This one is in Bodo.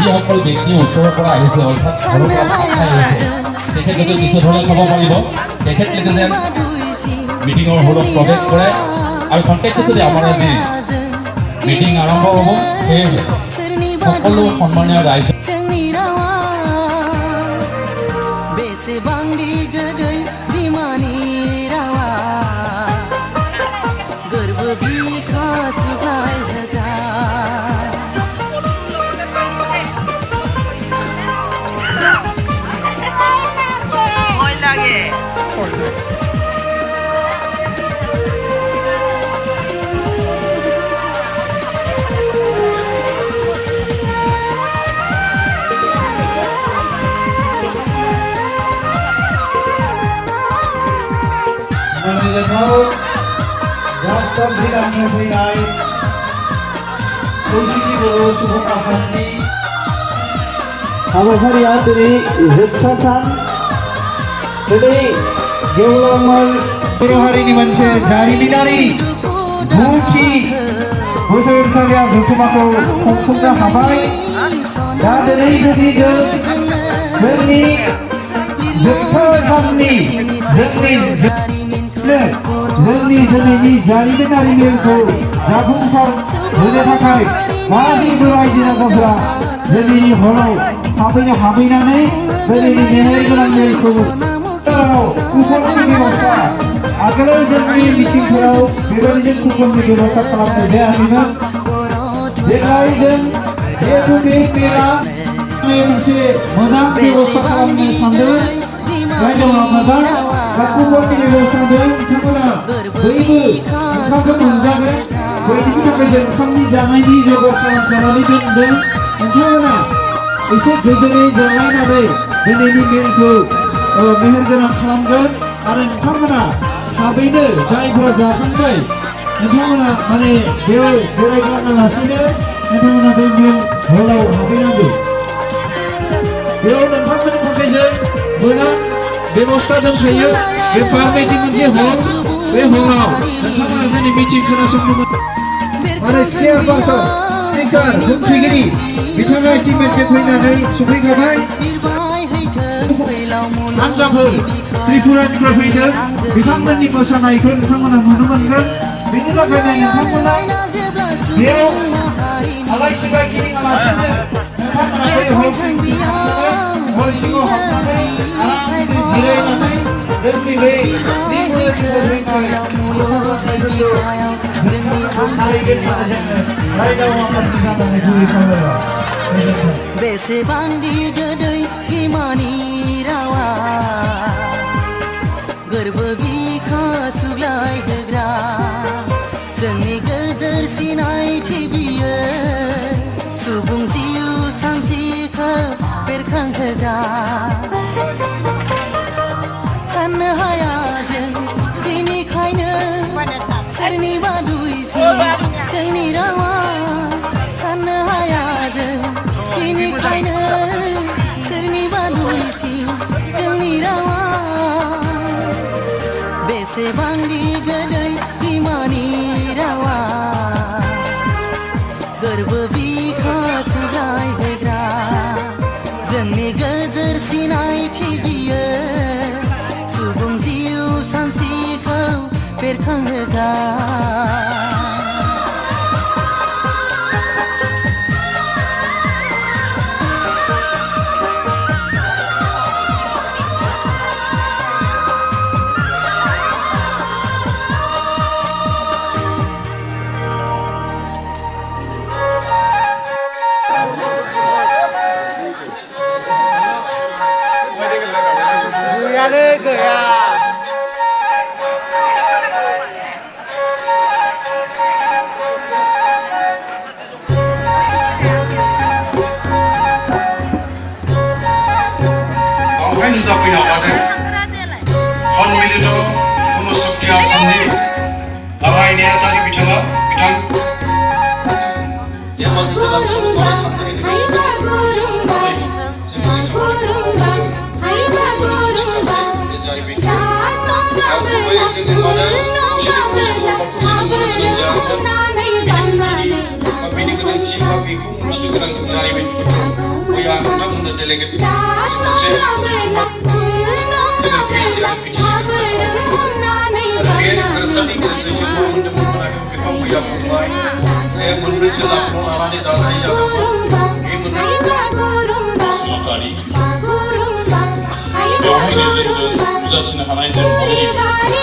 যিসকল ব্যক্তি ওচৰৰ পৰা আহিছে অৰ্থাৎ ঘৰৰ পৰা খাই আহিছে তেখেতলোকে কিছু ধৰণে খাব পাৰিব তেখেতলোকে যেন মিটিঙৰ হলত প্ৰৱেশ কৰে আৰু কণ্টেক্টে যদি আমাৰ আজি মিটিং আৰম্ভ হ'ব সেয়েহে সকলো সন্মানীয় ৰাইজ राष्ट्र जिल्लानि फैनाय खौसेथि बर' सुबुं आफादनि हाबाफारिया दिनै जोबथा सान दिनै गेवलांमोन बर' हारिनि मोनसे जारिमिनारि 9थि बोसोरसालिया जथुम्माखौ खुंफुंनो हाबाय दा दिनै जुदि जोंनि जोबथा साननि जोंनि दिनैनि जारिमिनारि मेलखौ जाफुंसार होनो थाखाय गासैबो रायजो राजाफोरा दिनैनि हराव थाबैनो हाबहैनानै दिनैनि मेहेर गोनां मेलखौ कुपननि बेबस्था आगोलाव जोंनि मिटिंफोराव बेबायदिनो कुपननि बेबस्था खालामनाय जायाखैमोन देग्लाय जों जिहेतु बे मेला मोनसे मोजां बेबस्था खालामनो सानदों रायजोआव मोजां कुपननि बेबस्थाजों बिथांमोना बयबो ओंखामखौ मोनजागोन बयनिबो थाखाय जों ओंखामनि जानायनि बेबस्था खालामनानै दोनदों नोंथांमोना एसे गोजोनै जलायनानै दिनैनि मेलखौ मेहेर गोनां खालामगोन आरो नोंथांमोना थाबैनो जायफोरा जाखांबाय नोंथांमोना माने बेयाव बेरायग्लाङालासिनो नोंथांमोना बे मेल हलाव हाबहैनांगौ बेयाव नोंथांमोननि थाखाय जों मोजां बेबस्था दंखायो बे बारबायदि मोनसे हल बे हलाव नोंथांमोना दिनै मिटिं खोनासंनो आरो चेयारपारसन स्पिकार बुंथिगिरि बिथाङा इतिमध्य फैनानै सफैखाबाय हान्जाफोर त्रिपुरानिफ्राय फैदों बिथांमोननि मोसानायखौ नोंथांमोना नुनो मोनगोन बेनि थाखायनो नोंथांमोना बेयाव आलाय सिलाय गिदिङालासिनो नोंथांमोना बे हल सिङाव हाबनानै आरामसे जिरायनानै जोंनि बे बेसेबांदि गोदै बिमानि रावा गोरबो बिखा सुग्लाय होग्रा जोंनि गोजोर सिनायथि बियो सुबुं जिउ सानस्रिखौ बेरखांहोग्रा साननो हाया जों बेनिखायनो सोरनिबा दुइसिन जोंनि रावा साननो हाया जों बेनिखायनो सोरनिबा दुइसिन जोंनि रावा बेसेबांदि गोदै बिमानि रावा गोरबो बिखा सुग्लाय होग्रा जोंनि गोजोर सिनायथि बियो सुबुं जिउ सानस्रिखौ बेरखांहोग्रा गया नुजाफैनो हादों सन्मिलित जनशक्ति आसामनि गाहाय नेहाथारि बिथाङा धेमाजि जिल्ला सानथालि बेनि गोनांथि बा बेखौ मिथिनो गोनां जोंनि जारिमिनफोरखौ मैया नोंथांमोननो डेलिगेट मोनब्रै जिल्लाखौ लानानै दानाय जादोंमोन बे मोनब्रै समाजारि बेवहायनो जोंजों नुजाथिनो हानाय जों